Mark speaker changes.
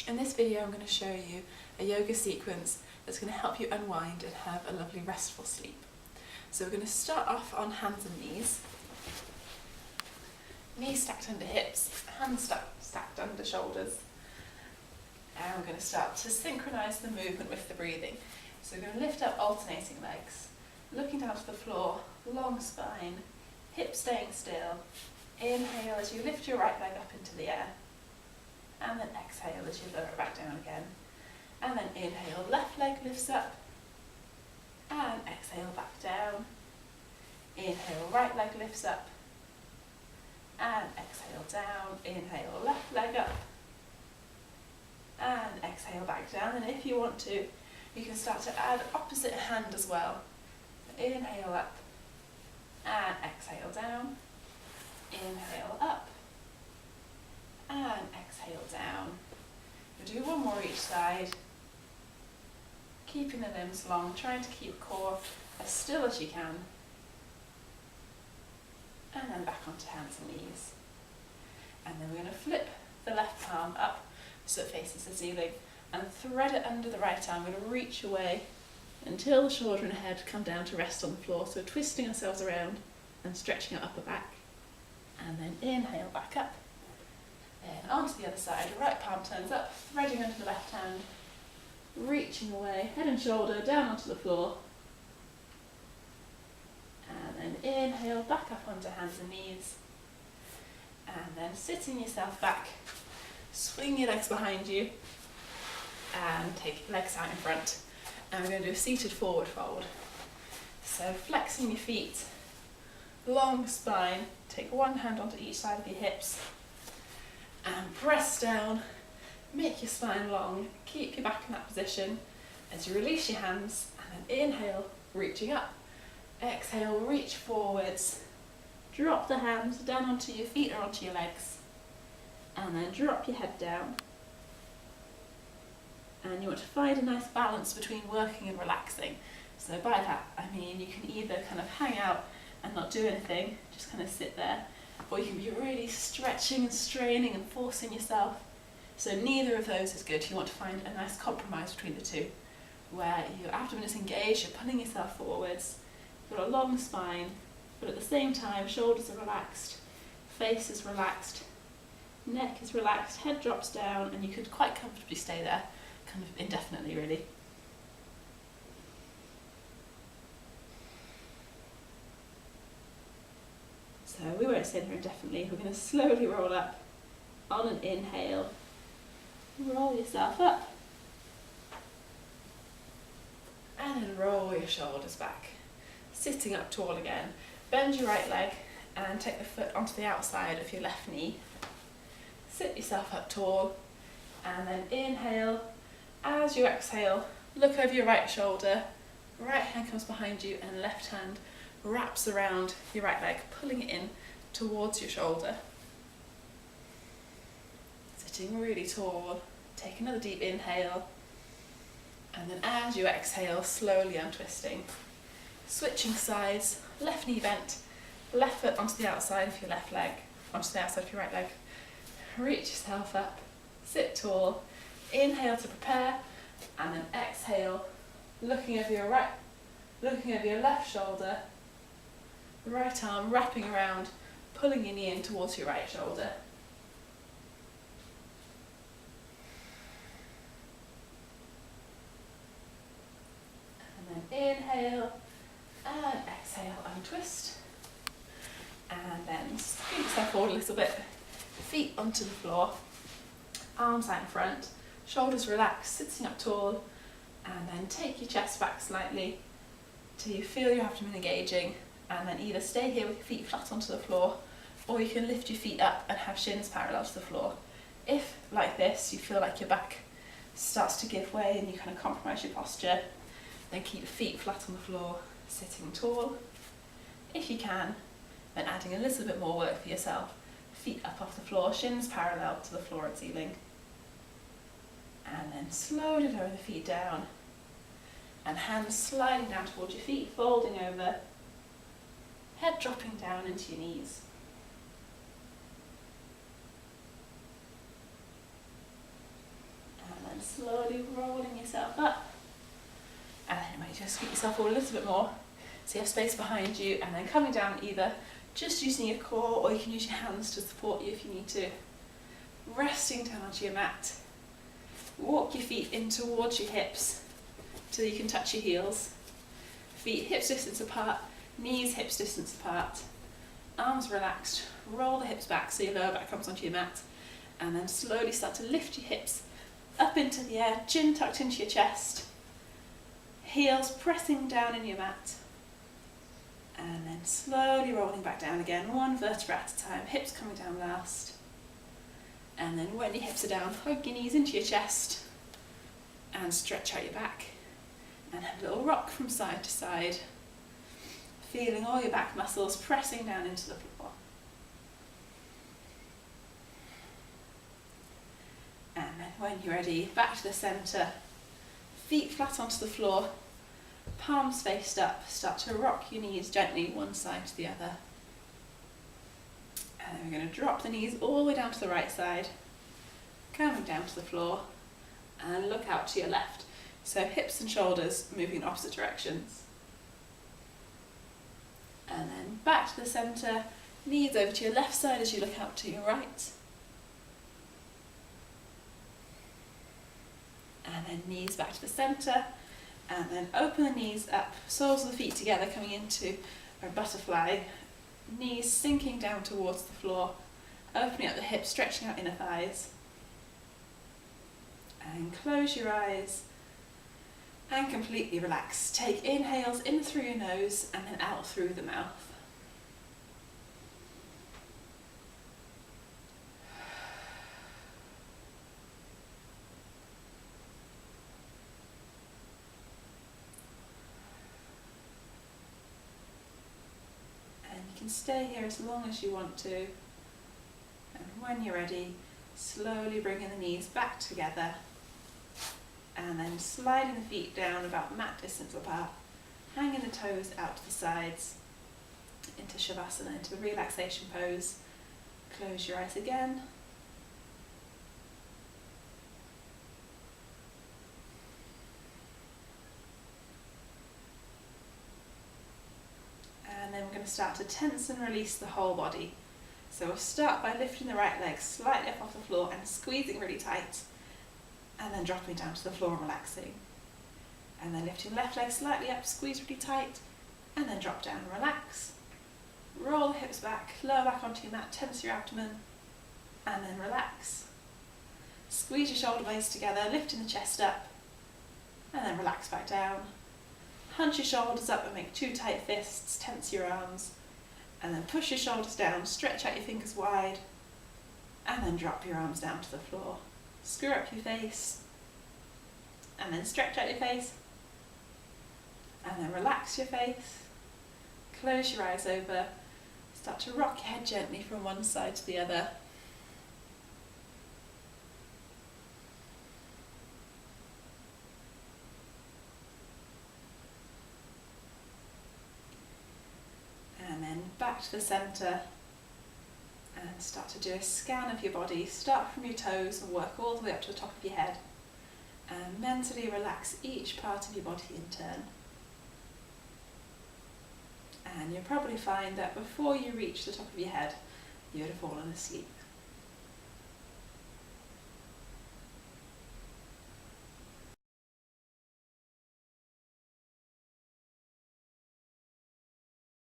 Speaker 1: In this video I'm going to show you a yoga sequence that's going to help you unwind and have a lovely restful sleep. So we're going to start off on hands and knees. Knees stacked under hips, hands stacked under shoulders. And we're going to start to synchronise the movement with the breathing. So we're going to lift up alternating legs, looking down to the floor, long spine, hips staying still. Inhale as you lift your right leg up into the air. And then exhale as you lower it back down again. And then inhale, left leg lifts up. And exhale, back down. Inhale, right leg lifts up. And exhale, down. Inhale, left leg up. And exhale, back down. And if you want to, you can start to add opposite hand as well. Inhale up. And exhale, down. Inhale, up. And exhale down. We'll do one more each side. Keeping the limbs long, trying to keep core as still as you can. And then back onto hands and knees. And then we're going to flip the left palm up so it faces the ceiling and thread it under the right arm. We're going to reach away until the shoulder and head come down to rest on the floor. So twisting ourselves around and stretching our upper back. And then inhale, back up. And onto the other side, right palm turns up, threading under the left hand, reaching away, head and shoulder down onto the floor. And then inhale, back up onto hands and knees. And then sitting yourself back, swing your legs behind you, and take your legs out in front. And we're going to do a seated forward fold. So flexing your feet, long spine, take one hand onto each side of your hips, and press down, make your spine long, keep your back in that position as you release your hands, and then inhale, reaching up, exhale, reach forwards, drop the hands down onto your feet or onto your legs, and then drop your head down. And you want to find a nice balance between working and relaxing. So by that I mean you can either kind of hang out and not do anything, just kind of sit there, or you can be really stretching and straining and forcing yourself. So neither of those is good. You want to find a nice compromise between the two, where your abdomen is engaged, you're pulling yourself forwards, you've got a long spine, but at the same time shoulders are relaxed, face is relaxed, neck is relaxed, head drops down, and you could quite comfortably stay there, kind of indefinitely really. So we won't stay there indefinitely. We're going to slowly roll up on an inhale. Roll yourself up. And then roll your shoulders back. Sitting up tall again. Bend your right leg and take the foot onto the outside of your left knee. Sit yourself up tall. And then inhale. As you exhale, look over your right shoulder. Right hand comes behind you and left hand wraps around your right leg, pulling it in towards your shoulder. Sitting really tall, take another deep inhale, and then as you exhale, slowly untwisting. Switching sides, left knee bent, left foot onto the outside of your left leg, onto the outside of your right leg. Reach yourself up, sit tall, inhale to prepare, and then exhale, looking over your left shoulder, right arm wrapping around, pulling your knee in towards your right shoulder. And then inhale and exhale, untwist. And then scoot yourself forward a little bit, feet onto the floor, arms out in front, shoulders relaxed, sitting up tall, and then take your chest back slightly till you feel your abdomen engaging. And then either stay here with your feet flat onto the floor, or you can lift your feet up and have shins parallel to the floor. If, like this, you feel like your back starts to give way and you kind of compromise your posture, then keep your feet flat on the floor, sitting tall. If you can, then adding a little bit more work for yourself. Feet up off the floor, shins parallel to the floor and ceiling. And then slowly lower the feet down, and hands sliding down towards your feet, folding over. Head dropping down into your knees. slowly rolling yourself up. And then you might just scoot yourself forward a little bit more so you have space behind you, and then coming down either just using your core, or you can use your hands to support you if you need to. Resting down onto your mat. Walk your feet in towards your hips till you can touch your heels. Feet hips distance apart, knees hips distance apart. Arms relaxed, roll the hips back so your lower back comes onto your mat, and then slowly start to lift your hips up into the air, chin tucked into your chest, heels pressing down in your mat, and then slowly rolling back down again, one vertebra at a time, hips coming down last. And then when your hips are down, hug your knees into your chest and stretch out your back, and have a little rock from side to side, feeling all your back muscles pressing down into the floor. And then when you're ready, back to the centre, feet flat onto the floor, palms faced up, start to rock your knees gently one side to the other. And then we're going to drop the knees all the way down to the right side, coming down to the floor, and look out to your left. So hips and shoulders moving in opposite directions. And then back to the centre, knees over to your left side as you look out to your right. And then knees back to the centre, and then open the knees up, soles of the feet together coming into a butterfly, knees sinking down towards the floor, opening up the hips, stretching out inner thighs. And close your eyes and completely relax. Take inhales in through your nose and then out through the mouth. And you can stay here as long as you want to. And when you're ready, slowly bringing the knees back together, and then sliding the feet down about mat distance apart, hanging the toes out to the sides into Shavasana, into the relaxation pose. Close your eyes again. And then we're going to start to tense and release the whole body. So we'll start by lifting the right leg slightly up off the floor and squeezing really tight, and then dropping down to the floor and relaxing. And then lifting left leg slightly up, squeeze really tight, and then drop down and relax. Roll the hips back, lower back onto your mat, tense your abdomen, and then relax. Squeeze your shoulder blades together, lifting the chest up, and then relax back down. Hunch your shoulders up and make two tight fists, tense your arms, and then push your shoulders down, stretch out your fingers wide, and then drop your arms down to the floor. Screw up your face, and then stretch out your face, and then relax your face. Close your eyes over, start to rock your head gently from one side to the other. And then back to the centre, and start to do a scan of your body. Start from your toes and work all the way up to the top of your head, and mentally relax each part of your body in turn. And you'll probably find that before you reach the top of your head, you would have fallen asleep.